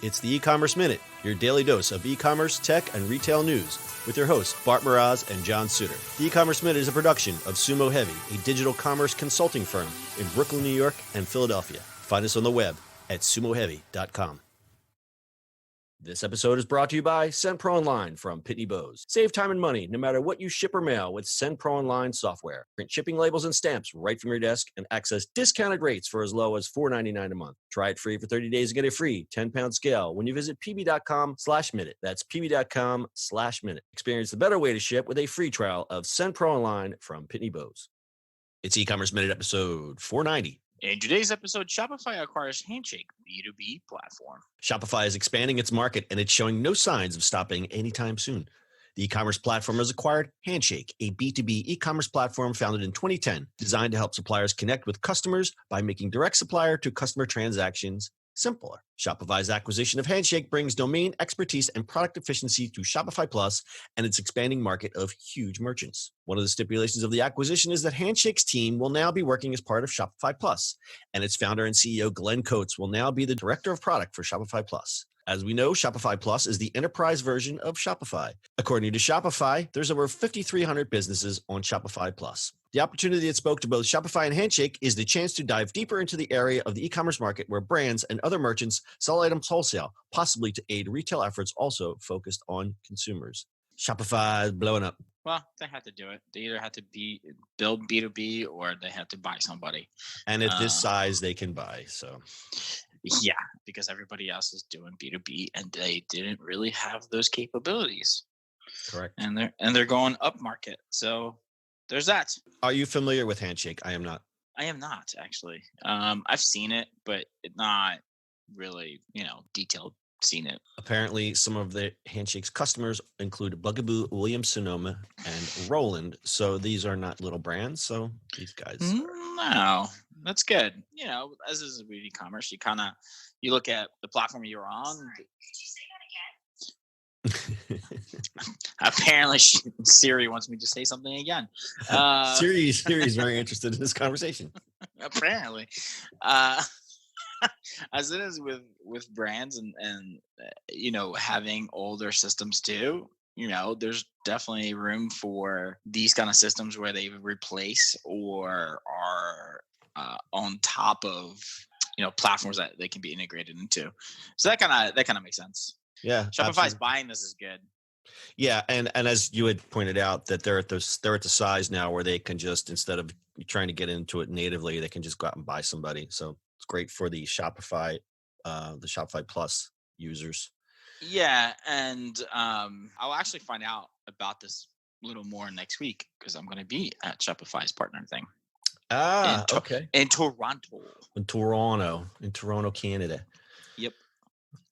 It's the E-Commerce Minute, your daily dose of e-commerce, tech, and retail news with your hosts, Bart Mraz and John Suter. The E-Commerce Minute is a production of Sumo Heavy, a digital commerce consulting firm in Brooklyn, New York, and Philadelphia. Find us on the web at sumoheavy.com. This episode is brought to you by SendPro Online from Pitney Bowes. Save time and money no matter what you ship or mail with SendPro Online software. Print shipping labels and stamps right from your desk and access discounted rates for as low as $4.99 a month. Try it free for 30 days and get a free 10-pound scale when you visit pb.com/minute. That's pb.com/minute. Experience the better way to ship with a free trial of SendPro Online from Pitney Bowes. It's E-Commerce Minute episode 490. In today's episode, Shopify acquires Handshake, B2B platform. Shopify is expanding its market, and it's showing no signs of stopping anytime soon. The e-commerce platform has acquired Handshake, a B2B e-commerce platform founded in 2010, designed to help suppliers connect with customers by making direct supplier-to-customer transactions simpler. Shopify's acquisition of Handshake brings domain expertise and product efficiency to Shopify Plus and its expanding market of huge merchants. One of the stipulations of the acquisition is that Handshake's team will now be working as part of Shopify Plus, and its founder and CEO, Glenn Coates, will now be the director of product for Shopify Plus. As we know, Shopify Plus is the enterprise version of Shopify. According to Shopify, there's over 5,300 businesses on Shopify Plus. The opportunity that spoke to both Shopify and Handshake is the chance to dive deeper into the area of the e-commerce market where brands and other merchants sell items wholesale, possibly to aid retail efforts also focused on consumers. Shopify is blowing up. Well, they had to do it. They either had to build B2B or they had to buy somebody. And at this size, they can buy, so... Yeah, because everybody else is doing B2B and they didn't really have those capabilities. Correct. And they're going up market. So there's that. Are you familiar with Handshake? I am not. I am not, actually. I've seen it, but not really, detailed seen it. Apparently, some of the Handshake's customers include Bugaboo, Williams-Sonoma, and Roland. So these are not little brands. So these guys No, that's good. As is with e-commerce, you look at the platform you're on. Could you say that again? Apparently, Siri wants me to say something again. Siri is very interested in this conversation. Apparently. As it is with brands and having older systems too, there's definitely room for these kind of systems where they replace or are on top of platforms that they can be integrated into. So that kind of makes sense. Yeah, Shopify's absolutely. buying this is good. Yeah, and as you had pointed out, that they're at the size now where they can just, instead of trying to get into it natively, they can just go out and buy somebody. So it's great for the Shopify Plus users. Yeah, and I'll actually find out about this a little more next week because I'm going to be at Shopify's partner thing. Okay. In Toronto. In Toronto, Canada. Yep.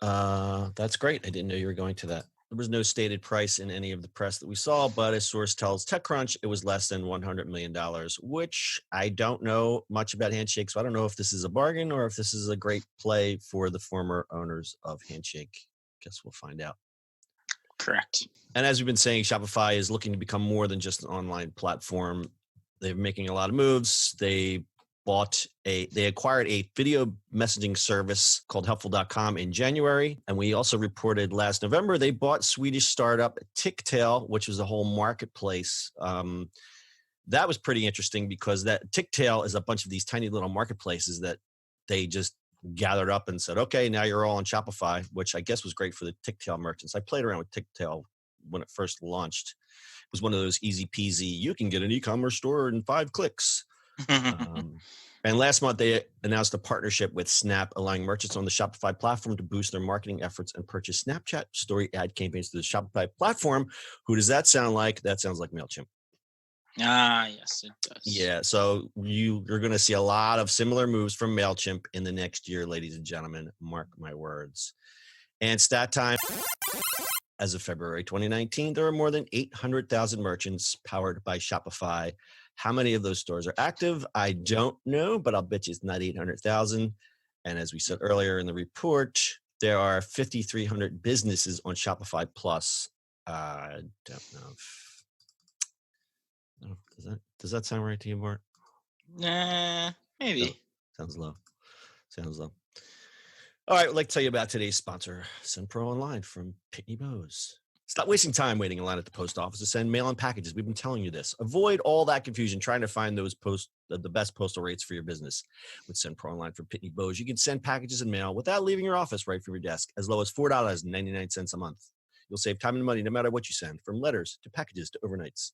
That's great. I didn't know you were going to that. There was no stated price in any of the press that we saw, but a source tells TechCrunch it was less than $100 million, which I don't know much about Handshake, so I don't know if this is a bargain or if this is a great play for the former owners of Handshake. Guess we'll find out. Correct. And as we've been saying, Shopify is looking to become more than just an online platform. They're making a lot of moves. They acquired a video messaging service called Helpful.com in January. And we also reported last November, they bought Swedish startup Ticktail, which was a whole marketplace. That was pretty interesting because that Ticktail is a bunch of these tiny little marketplaces that they just gathered up and said, okay, now you're all on Shopify, which I guess was great for the Ticktail merchants. I played around with Ticktail when it first launched. It was one of those easy peasy, you can get an e-commerce store in 5 clicks. And last month, they announced a partnership with Snap, allowing merchants on the Shopify platform to boost their marketing efforts and purchase Snapchat story ad campaigns through the Shopify platform. Who does that sound like? That sounds like MailChimp. Yes, it does. Yeah, so you're going to see a lot of similar moves from MailChimp in the next year, ladies and gentlemen. Mark my words. And stat time. As of February 2019, there are more than 800,000 merchants powered by Shopify. How many of those stores are active? I don't know, but I'll bet you it's not 800,000. And as we said earlier in the report, there are 5,300 businesses on Shopify Plus. I don't know. Does that sound right to you, Bart? Nah, maybe. Sounds low. All right, I'd like to tell you about today's sponsor, SendPro Online from Pitney Bowes. Stop wasting time waiting in line at the post office to send mail and packages. We've been telling you this. Avoid all that confusion trying to find those the best postal rates for your business. With SendPro Online from Pitney Bowes, you can send packages and mail without leaving your office, right from your desk, as low as $4.99 a month. You'll save time and money no matter what you send, from letters to packages to overnights.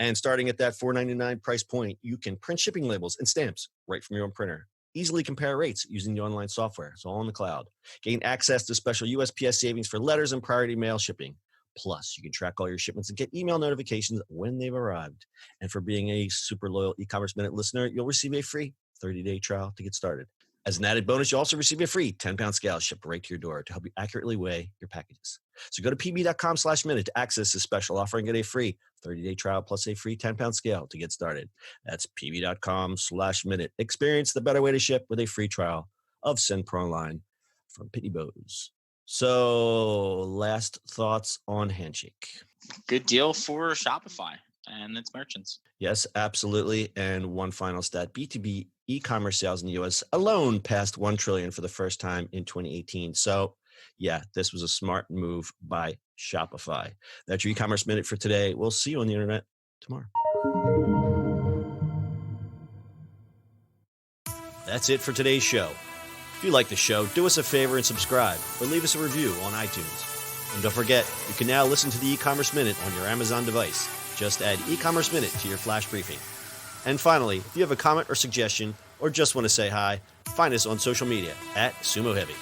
And starting at that $4.99 price point, you can print shipping labels and stamps right from your own printer. Easily compare rates using the online software. It's all in the cloud. Gain access to special USPS savings for letters and priority mail shipping. Plus, you can track all your shipments and get email notifications when they've arrived. And for being a super loyal e-commerce minute listener, you'll receive a free 30-day trial to get started. As an added bonus, you also receive a free 10-pound scale shipped right to your door to help you accurately weigh your packages. So go to pb.com/minute to access this special offer and get a free 30-day trial plus a free 10-pound scale to get started. That's pb.com/minute. Experience the better way to ship with a free trial of SendPro Online from Pitney Bowes. So, last thoughts on Handshake. Good deal for Shopify and its merchants. Yes, absolutely. And one final stat, B2B e-commerce sales in the U.S. alone passed $1 trillion for the first time in 2018. So, yeah, this was a smart move by Shopify. That's your e-commerce minute for today. We'll see you on the internet tomorrow. That's it for today's show. If you like the show, do us a favor and subscribe or leave us a review on iTunes. And don't forget, you can now listen to the e-commerce minute on your Amazon device. Just add e-commerce minute to your flash briefing. And finally, if you have a comment or suggestion or just want to say hi, find us on social media at Sumo Heavy.